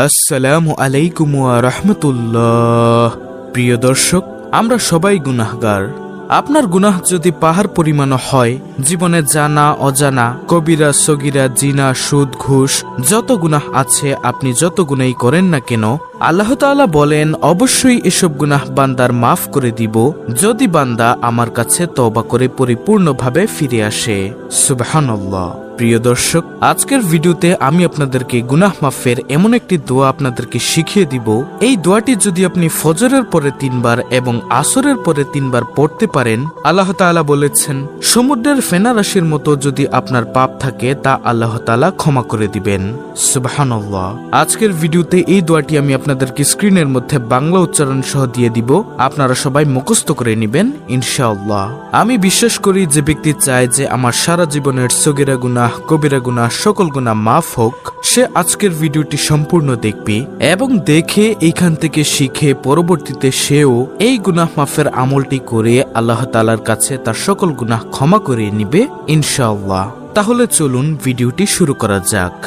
আসসালামু আলাইকুম ওয়া রাহমাতুল্লাহ। প্রিয় দর্শক, আমরা সবাই গুনাহগার। আপনার গুনাহ যদি পাহাড় পরিমাণ হয়, জীবনে জানা অজানা, কবিরা সগীরা, জিনা, সুদ, ঘুষ, যত গুনাহ আছে, আপনি যত গুনাহই করেন না কেন, আল্লাহ তাআলা বলেন অবশ্যই এসব গুনাহ বান্দার মাফ করে দিব যদি বান্দা আমার কাছে তওবা করে পরিপূর্ণভাবে ফিরে আসে। সুবহানাল্লাহ। প্রিয় দর্শক, আজকের ভিডিওতে আমি আপনাদেরকে গুনাহ মাফের এমন একটি দোয়া আপনাদেরকে শিখিয়ে দিব। এই দোয়াটি যদি আপনি ফজরের পরে 3 বার এবং আসরের পরে 3 বার পড়তে পারেন, আল্লাহ তাআলা বলেছেন সমুদ্রের ফেনা রাশির মতো যদি আপনার পাপ থাকে তা আল্লাহ তাআলা ক্ষমা করে দিবেন। সুবহানাল্লাহ। আজকের ভিডিওতে এই দোয়াটি আমি আপনাদেরকে স্ক্রিনের মধ্যে বাংলা উচ্চারণ সহ দিয়ে দিব, আপনারা সবাই মুখস্থ করে নেবেন ইনশাআল্লাহ। আমি বিশ্বাস করি যে ব্যক্তি চায় যে আমার সারা জীবনের সগীরা গুনাহ, কবিরা গুনাহ, সকল গুনাহ মাফ হোক, সে আজকের ভিডিওটি সম্পূর্ণ দেখবে এবং দেখে এইখান থেকে শিখে পরবর্তীতে সেও এই গুনাহ মাফের আমলটি করে আল্লাহ তাআলার কাছে তার সকল গুনাহ ক্ষমা করে নিবে ইনশাআল্লাহ। তাহলে চলুন ভিডিওটি শুরু করা যাক।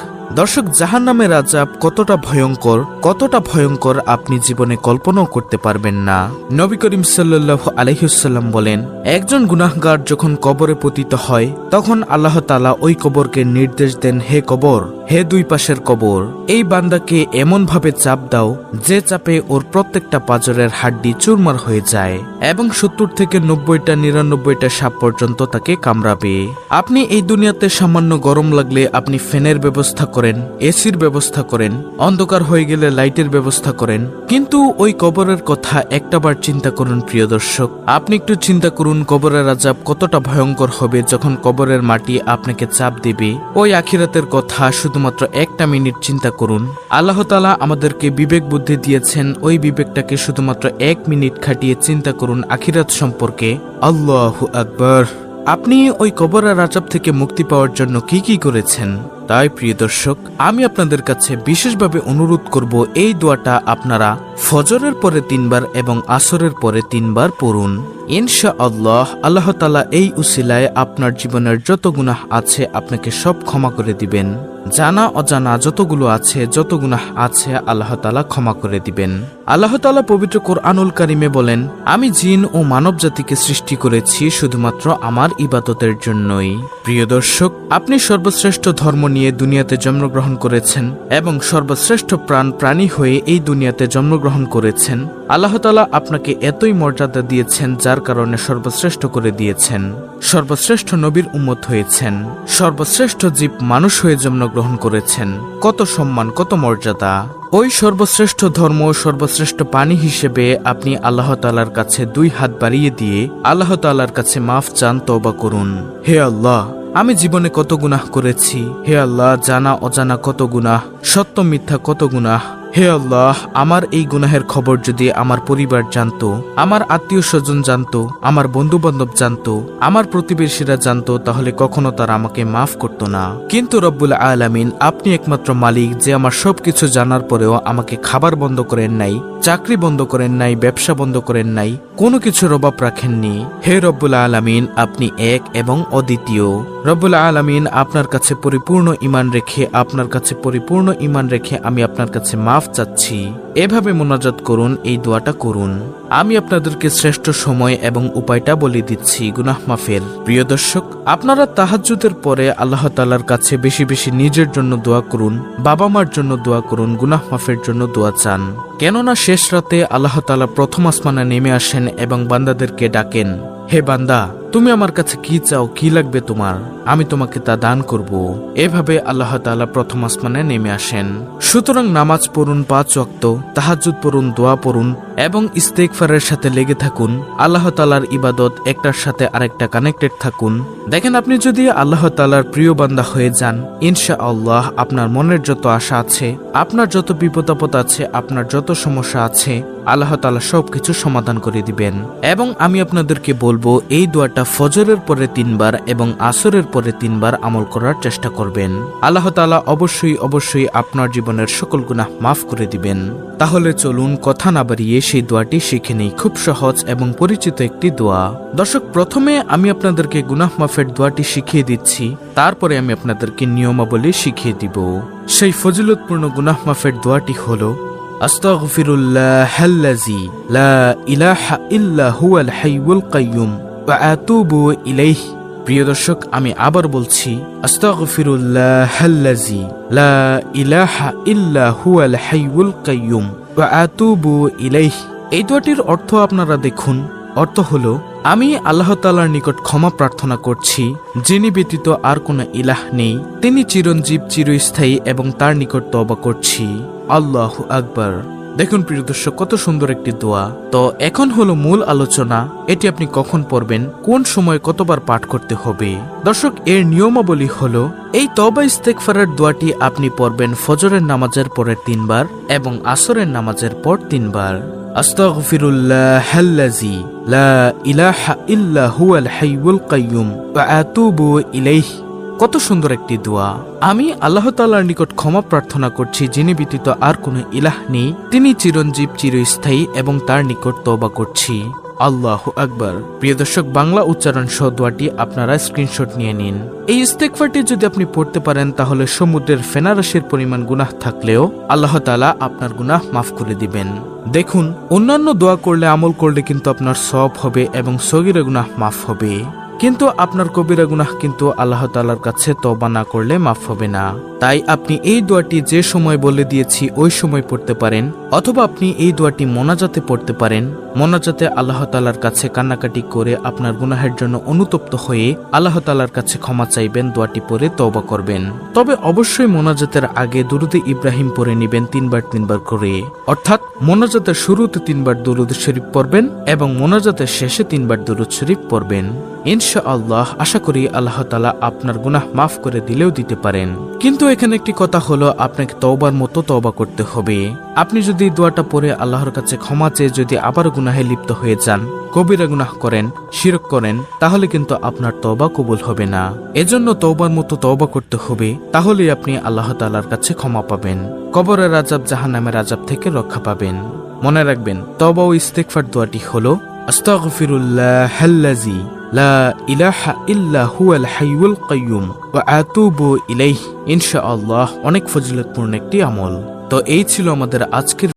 দর্শক, জাহান্নামের আযাব কতটা ভয়ঙ্কর আপনি জীবনে কল্পনাও করতে পারবেন না। নবী করিম সাল্লাল্লাহু আলাইহি ওয়াসাল্লাম বলেন, একজন গুনাহগার যখন কবরে পতিত হয় তখন আল্লাহ তাআলা ওই কবরকে নির্দেশ দেন, হে কবর, হে দুই পাশের কবর, এই বান্দাকে এমন ভাবে চাপ দাও যে চাপে ওর প্রত্যেকটা পাঁজরের হাড্ডি চুরমার হয়ে যায় এবং 70 থেকে 90টা 99টা সাপ পর্যন্ত তাকে কামড়াবে। আপনি এই দুনিয়াতে সামান্য গরম লাগলে আপনি ফ্যানের ব্যবস্থা করেন, এসির ব্যবস্থা করেন, অন্ধকার হয়ে গেলে লাইটের ব্যবস্থা করেন, কিন্তু ওই কবরের কথা একটাবার চিন্তা করুন। প্রিয় দর্শক, আপনি একটু চিন্তা করুন কবরের আযাব কতটা ভয়ঙ্কর হবে যখন কবরের মাটি আপনাকে চাপ দেবে। ওই আখিরাতের কথা শুধুমাত্র একটা মিনিট চিন্তা করুন। আল্লাহ তাআলা আমাদেরকে বিবেক বুদ্ধি দিয়েছেন, ওই বিবেকটাকে শুধুমাত্র 1 মিনিট খাটিয়ে চিন্তা করুন আখিরাত সম্পর্কে। আল্লাহু আকবার। আপনি ওই কবরের আযাব থেকে মুক্তি পাওয়ার জন্য কি কি করেছেন? তাই প্রিয় দর্শক, আমি আপনাদের কাছে বিশেষভাবে অনুরোধ করব এই দোয়াটা আপনারা ফজরের পরে 3 বার এবং আসরের পরে 3 বার পড়ুন ইনশাআল্লাহ। আল্লাহ তাআলা এই উসিলায় আপনার জীবনের যত গুনাহ আছে আপনাকে সব ক্ষমা করে দিবেন। জানা অজানা যতগুলো আছে, যত গুনাহ আছে, আল্লাহ তাআলা ক্ষমা করে দিবেন। আল্লাহ তাআলা পবিত্র কোরআনুল কারিমে বলেন, আমি জিন ও মানব জাতিকে সৃষ্টি করেছি শুধুমাত্র আমার ইবাদতের জন্যই। প্রিয় দর্শক, আপনি সর্বশ্রেষ্ঠ ধর্ম নিয়ে দুনিয়াতে জন্মগ্রহণ করেছেন এবং সর্বশ্রেষ্ঠ প্রাণী হয়ে এই দুনিয়াতে জন্মগ্রহণ করেছেন। আল্লাহ তাআলা আপনাকে এতই মর্যাদা দিয়েছেন যার কারণে সর্বশ্রেষ্ঠ করে দিয়েছেন। সর্বশ্রেষ্ঠ নবীর উম্মত হয়েছেন, সর্বশ্রেষ্ঠ জীব মানুষ হয়ে জন্মগ্রহণ করেছেন। কত সম্মান, কত মর্যাদা! ওই সর্বশ্রেষ্ঠ ধর্ম, সর্বশ্রেষ্ঠ পানি হিসেবে আপনি আল্লাহ তাআলার কাছে 2 হাত বাড়িয়ে দিয়ে আল্লাহ তাআলার কাছে মাফ চান, তওবা করুন। হে আল্লাহ, আমি জীবনে কত গুনাহ করেছি। হে আল্লাহ, জানা অজানা কত গুনাহ, সত্য মিথ্যা কত গুনাহ। হে আল্লাহ, আমার এই গুনাহের খবর যদি আমার পরিবার জানতো, আমার আত্মীয় স্বজন জানতো, আমার বন্ধু বান্ধব জানতো, আমার প্রতিবেশীরা জানতো, তাহলে কখনো তারা আমাকে মাফ করতো না। কিন্তু রব্বুল আলামিন, আপনি একমাত্র মালিক যে আমার সবকিছু জানার পরেও আমাকে খাবার বন্ধ করেন নাই, চাকরি বন্ধ করেন নাই, ব্যবসা বন্ধ করেন নাই, কোনো কিছুর অভাব রাখেননি। হে রব্বুল আলামিন, আপনি এক এবং অদ্বিতীয়। রব্বুল আলামিন, আপনার কাছে পরিপূর্ণ ঈমান রেখে আমি আপনার কাছে মাফ চাচ্ছি। এভাবে মুনাজাত করুন, এই দোয়াটা করুন। আমি আপনাদেরকে শ্রেষ্ঠ সময় এবং উপায়টা বলে দিচ্ছি গুনাহ মাফের। প্রিয় দর্শক, আপনারা তাহাজ্জুদের পরে আল্লাহ তাআলার কাছে বেশি বেশি নিজের জন্য দোয়া করুন, বাবা মার জন্য দোয়া করুন, গুনাহ মাফের জন্য দোয়া চান। কেননা শেষ রাতে আল্লাহ তাআলা প্রথম আসমানে নেমে আসেন এবং বান্দাদেরকে ডাকেন, হে বান্দা, তুমি আমার কাছে কি চাও, কি লাগবে তোমার, আমি তোমাকে তা দান করব। এভাবে আল্লাহ তাআলা প্রথম আসমানে নেমে আসেন। সুতরাং নামাজ পড়ুন 5 ওয়াক্ত, তাহাজ্জুদ পড়ুন, দোয়া পড়ুন এবং ইস্তেগফারের সাথে লেগে থাকুন। আল্লাহ তাআলার ইবাদত একটার সাথে আরেকটা কানেক্টেড থাকুন। দেখেন, আপনি যদি আল্লাহ তাআলার প্রিয় বান্দা হয়ে যান, ইনশাআল্লাহ আপনার মনের যত আশা আছে, আপনার যত বিপদ আপদ আছে, আপনার যত সমস্যা আছে, আল্লাহ তাআলা সবকিছু সমাধান করে দিবেন। এবং আমি আপনাদেরকে বলবো এই দোয়াটা আমলটা ফজরের পরে 3 বার এবং আসরের পরে 3 বার আমল করার চেষ্টা করবেন। আল্লাহ তাআলা অবশ্যই আপনার জীবনের সকল গুনাহ মাফ করে দিবেন। তাহলে চলুন কথা না বাড়িয়ে সেই দোয়াটি শিখে নিই। খুব সহজ এবং পরিচিত একটি দোয়া। দর্শক, প্রথমে আমি আপনাদেরকে গুনাহ মাফের দোয়াটি শিখিয়ে দিচ্ছি, তারপরে আমি আপনাদেরকে নিয়মাবলী শিখিয়ে দিব। সেই ফজিলতপূর্ণ গুনাহ মাফের দোয়াটি হলো আস্তাগফিরুল্লাহাল্লাযী লা ইলাহা ইল্লা হুয়াল হাইয়ুল কাইয়্যুম ওয়া আতুবু ইলাইহি। প্রিয় দর্শক, আমি আবার বলছি, আস্তাগফিরুল্লাহাল্লাযী লা ইলাহা ইল্লা হুয়াল হাইয়ুল কাইয়্যুম ওয়া আতুবু ইলাইহি। এই দোয়াটির অর্থ আপনারা দেখুন। অর্থ হলো, আমি আল্লাহ তাআলার নিকট ক্ষমা প্রার্থনা করছি, যিনি ব্যতীত আর কোনো ইলাহ নেই, তিনি চিরঞ্জীব, চিরস্থায়ী এবং তার নিকট তওবা করছি। আল্লাহু আকবার। দেখুন প্রিয় দর্শক, কত সুন্দর একটি দোয়া। তো এখন হলো মূল আলোচনা। এটি আপনি কখন পড়বেন, কোন সময় কতবার পাঠ করতে হবে। দর্শক, এর নিয়মাবলী হলো, এই তওবা ইস্তেগফারের দোয়াটি আপনি পড়বেন ফজরের নামাজের পরে 3 বার এবং আসরের নামাজের পর 3 বার। আস্তাগফিরুল্লাহাল্লাযী লা ইলাহা ইল্লা হুয়াল হাইয়ুল কাইয়্যুম ওয়া আতুবু ইলাইহি। কত সুন্দর একটি দোয়া। আমি আল্লাহ তাআলার নিকট ক্ষমা প্রার্থনা করছি, যিনি ব্যতীত আর কোনো ইলাহ নেই, তিনি চিরঞ্জীব, চিরস্থায়ী এবং তার নিকট তওবা করছি। আল্লাহু আকবার। প্রিয় দর্শক, বাংলা উচ্চারণ সহ দোয়াটি আপনারা স্ক্রিনশট নিয়ে নিন। এই ইস্তেগফারটি যদি আপনি পড়তে পারেন, তাহলে সমুদ্রের ফেনারাশির পরিমাণ গুনাহ থাকলেও আল্লাহ তাআলা আপনার গুনাহ মাফ করে দিবেন। দেখুন, অন্যান্য দোয়া করলে, আমল করলে কিন্তু আপনার সওয়াব হবে এবং সগীরা গুনাহ মাফ হবে, কিন্তু আপনার কবিরা গুনাহ কিন্তু আল্লাহ তাআলার কাছে তওবা না করলে মাফ হবে না। তাই আপনি এই দোয়াটি যে সময় বলে দিয়েছি ওই সময় পড়তে পারেন, অথবা আপনি এই দোয়াটি মোনাজাতে পড়তে পারেন। মোনাজাতে আল্লাহ তাআলার কাছে কান্নাকাটি করে আপনার গুনাহের জন্য অনুতপ্ত হয়ে আল্লাহ তাআলার কাছে ক্ষমা চাইবেন, দোয়াটি পড়ে তওবা করবেন। তবে অবশ্যই মোনাজাতের আগে দুরুদে ইব্রাহিম পড়ে নেবেন 3 বার করে, অর্থাৎ মোনাজাতের শুরুতে 3 বার দুরুদ শরীফ পড়বেন এবং মোনাজাতের শেষে 3 বার দুরুদ শরীফ পড়বেন। ইনশাআল্লাহ আশা করি আল্লাহ তাআলা আপনার গুনাহ মাফ করে দিলেও দিতে পারেন। কিন্তু এখানে একটি কথা হলো, আপনাকে তওবার মতো তওবা করতে হবে। আপনি যদি দোয়াটা পড়ে আল্লাহর কাছে ক্ষমা চেয়ে যদি আবার গুনাহে লিপ্ত হয়ে যান, কবিরা গুনাহ করেন, শিরক করেন, তাহলে কিন্তু আপনার তওবা কবুল হবে না। এজন্য তওবার মতো তওবা করতে হবে, তাহলেই আপনি আল্লাহ তাআলার কাছে ক্ষমা পাবেন, কবরের আযাব, জাহান্নামের আযাব থেকে রক্ষা পাবেন। মনে রাখবেন, তওবা ও ইস্তেগফার দোয়াটি হলো আস্তাগফিরুল্লাহাল্লাযী লা ইলাহা ইল্লা হুয়াল হাইয়ুল কাইয়্যুম ওয়া আতুবু ইলাইহি। ইনশাআল্লাহ অনেক ফজিলতপূর্ণ একটি আমল। তো এই ছিল আমাদের আজকের